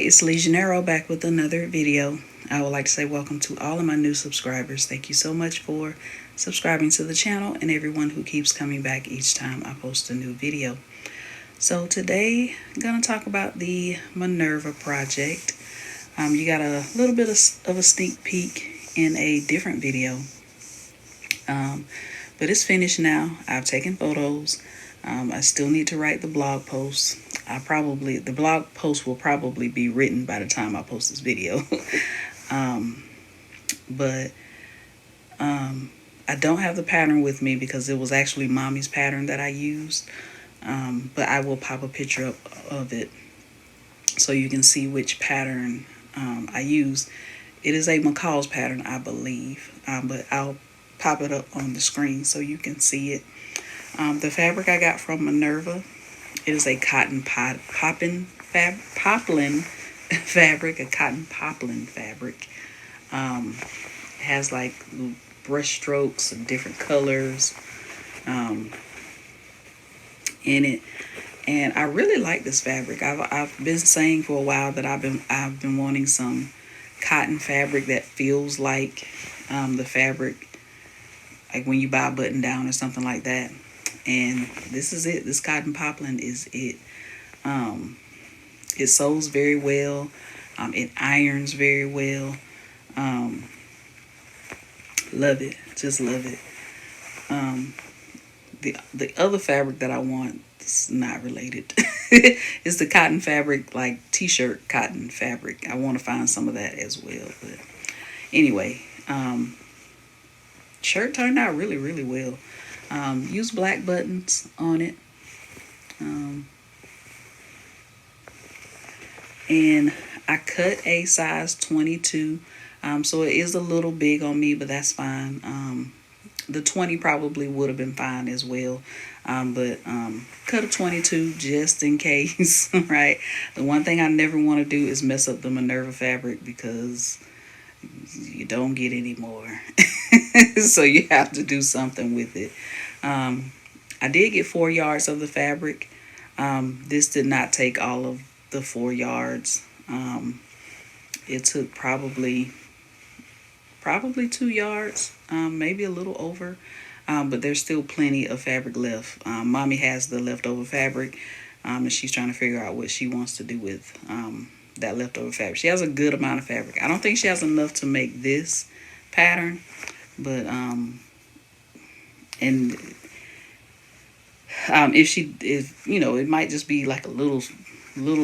it's LeJanaro back with another video. I would like to say welcome to all of my new subscribers. Thank you so much for subscribing to the channel and everyone who keeps coming back each time I post a new video. So today I'm going to talk about the Minerva project. You got a little bit of a sneak peek in a different video. But it's finished now. I've taken photos. I still need to write the blog post. The blog post will probably be written by the time I post this video. but I don't have the pattern with me because it was actually mommy's pattern that I used. But I will pop a picture up of it so you can see which pattern I used. It is a McCall's pattern, I believe, but I'll pop it up on the screen so you can see it. The fabric I got from Minerva, it is a cotton poplin fabric, a cotton poplin fabric. It has like brush strokes of different colors in it, and I really like this fabric. I've been saying for a while that I've been wanting some cotton fabric that feels like the fabric like when you buy a button down or something like that. And this is it. This cotton poplin is it. It sews very well. It irons very well. Love it. Just love it. The other fabric that I want is not related. It's the cotton fabric, like t-shirt cotton fabric. I want to find some of that as well. But anyway, shirt turned out really, really well. Use black buttons on it. And I cut a size 22. So it is a little big on me, but that's fine. The 20 probably would have been fine as well. But cut a 22 just in case, right? The one thing I never want to do is mess up the Minerva fabric because you don't get any more. So you have to do something with it. I did get 4 yards of the fabric. This did not take all of the 4 yards. It took probably 2 yards, maybe a little over. But there's still plenty of fabric left. Mommy has the leftover fabric, and she's trying to figure out what she wants to do with that leftover fabric. She has a good amount of fabric. I don't think she has enough to make this pattern, but if you know, it might just be like a little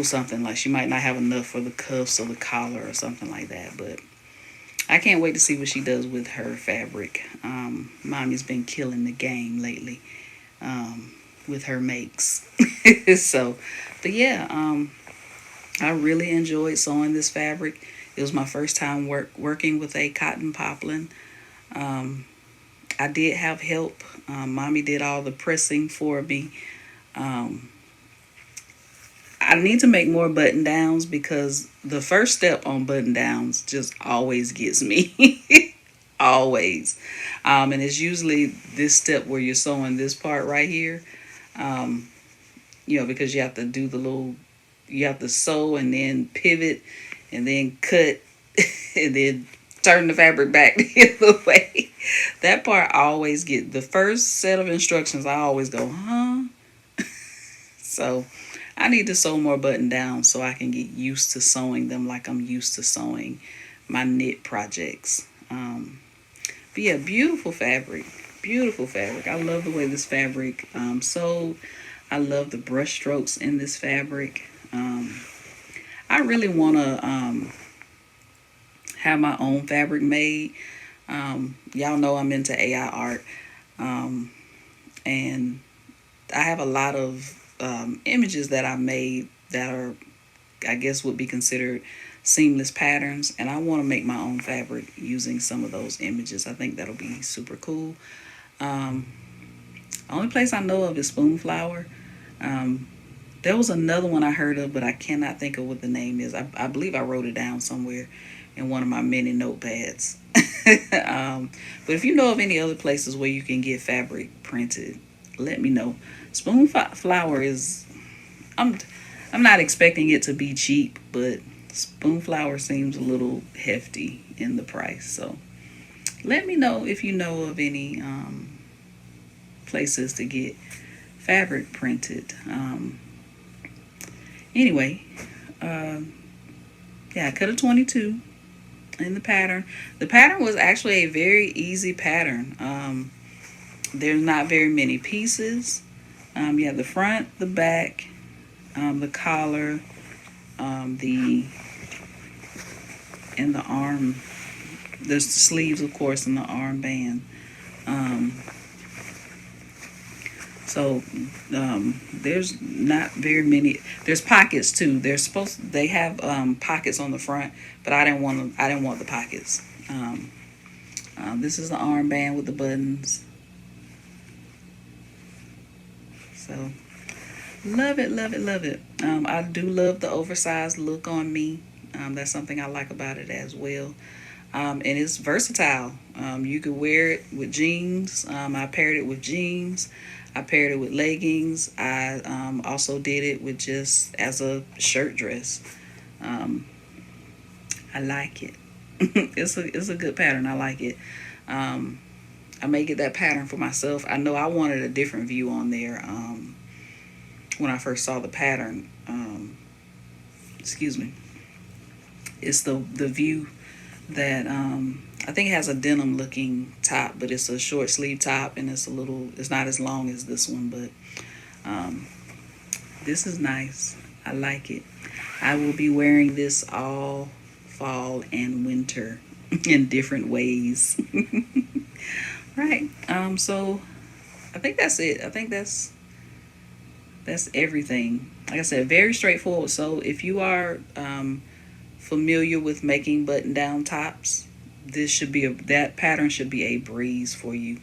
something, like she might not have enough for the cuffs or the collar or something like that. But I can't wait to see what she does with her fabric. Mommy's been killing the game lately with her makes. But yeah, I really enjoyed sewing this fabric. It was my first time working with a cotton poplin. I did have help. Mommy did all the pressing for me. I need to make more button downs because the first step on button downs just always gets me. Always. And it's usually this step where you're sewing this part right here. Because you have to do you have to sew and then pivot and then cut and then turn the fabric back the other way. That part I always get. The first set of instructions, I always go, huh? So I need to sew more button downs so I can get used to sewing them like I'm used to sewing my knit projects. But yeah, beautiful fabric. Beautiful fabric. I love the way this fabric sewed. I love the brush strokes in this fabric. I really want to have my own fabric made. Y'all know I'm into AI art. And I have a lot of images that I made that are, I guess, would be considered seamless patterns, and I want to make my own fabric using some of those images. I think that'll be super cool. Only place I know of is Spoonflower. There was another one I heard of, but I cannot think of what the name is. I believe I wrote it down somewhere in one of my many notepads. But if you know of any other places where you can get fabric printed, let me know. Spoonflower is, I'm not expecting it to be cheap, but Spoonflower seems a little hefty in the price. So let me know if you know of any places to get fabric printed. Anyway, yeah, I cut a 22 in the pattern. The pattern was actually a very easy pattern. There's not very many pieces. You have the front, the back, the collar, the and the arm. There's the sleeves, of course, and the armband. So there's not very many. There's pockets too. They have pockets on the front, but I didn't want the pockets. This is the armband with the buttons. So love it, love it, love it. I do love the oversized look on me. That's something I like about it as well. And it's versatile. You could wear it with jeans. I paired it with jeans. I paired it with leggings. I also did it with just as a shirt dress. I like it. It's a good pattern. I like it. I may get that pattern for myself. I know I wanted a different view on there when I first saw the pattern. Excuse me. It's the view that I think it has a denim looking top, but it's a short sleeve top, and it's not as long as this one, but this is nice. I like it. I will be wearing this all fall and winter in different ways. Right. So I think that's it. I think that's everything. Like I said, very straightforward. So if you are familiar with making button down tops, that pattern should be a breeze for you.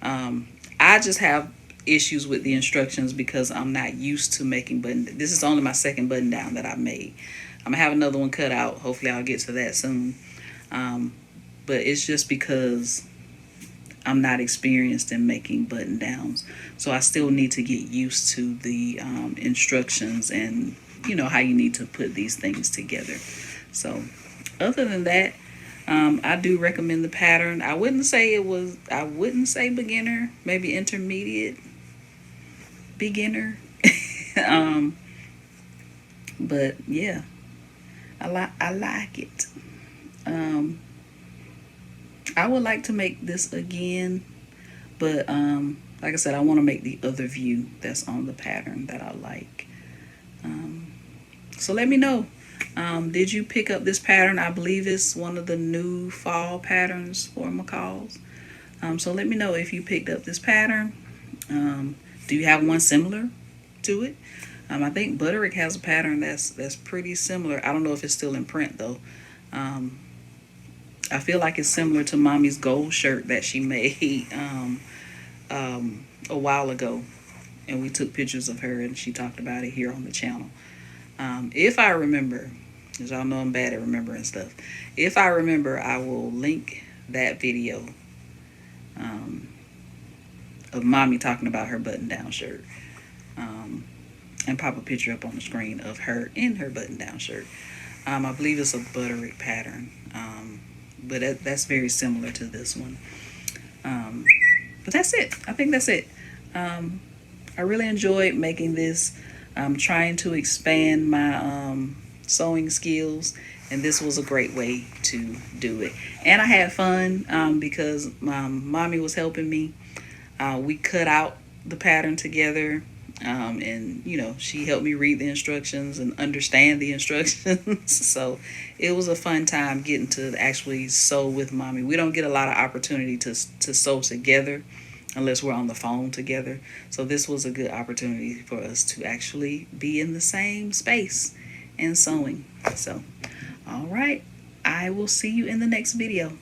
I just have issues with the instructions because I'm not used to making this is only my second button down that I've made. I'm gonna have another one cut out. Hopefully I'll get to that soon. But it's just because I'm not experienced in making button downs. So I still need to get used to the instructions and how you need to put these things together. So other than that, I do recommend the pattern. I wouldn't say beginner, maybe intermediate beginner. But yeah, I like it. I would like to make this again, but like I said, I want to make the other view that's on the pattern that I like. So let me know. Did you pick up this pattern? I believe it's one of the new fall patterns for McCall's. So let me know if you picked up this pattern. Do you have one similar to it? I think Butterick has a pattern that's pretty similar. I don't know if it's still in print though. I feel like it's similar to Mommy's gold shirt that she made a while ago, and we took pictures of her and she talked about it here on the channel. If I remember, because y'all know I'm bad at remembering stuff. If I remember, I will link that video of Mommy talking about her button-down shirt, and pop a picture up on the screen of her in her button-down shirt. I believe it's a Butterick pattern, but that's very similar to this one. But that's it. I think that's it. I really enjoyed making this. I'm trying to expand my sewing skills, and this was a great way to do it. And I had fun because Mommy was helping me. We cut out the pattern together, and she helped me read the instructions and understand the instructions. So it was a fun time getting to actually sew with Mommy. We don't get a lot of opportunity to sew together unless we're on the phone together. So this was a good opportunity for us to actually be in the same space and sewing. So, all right, I will see you in the next video.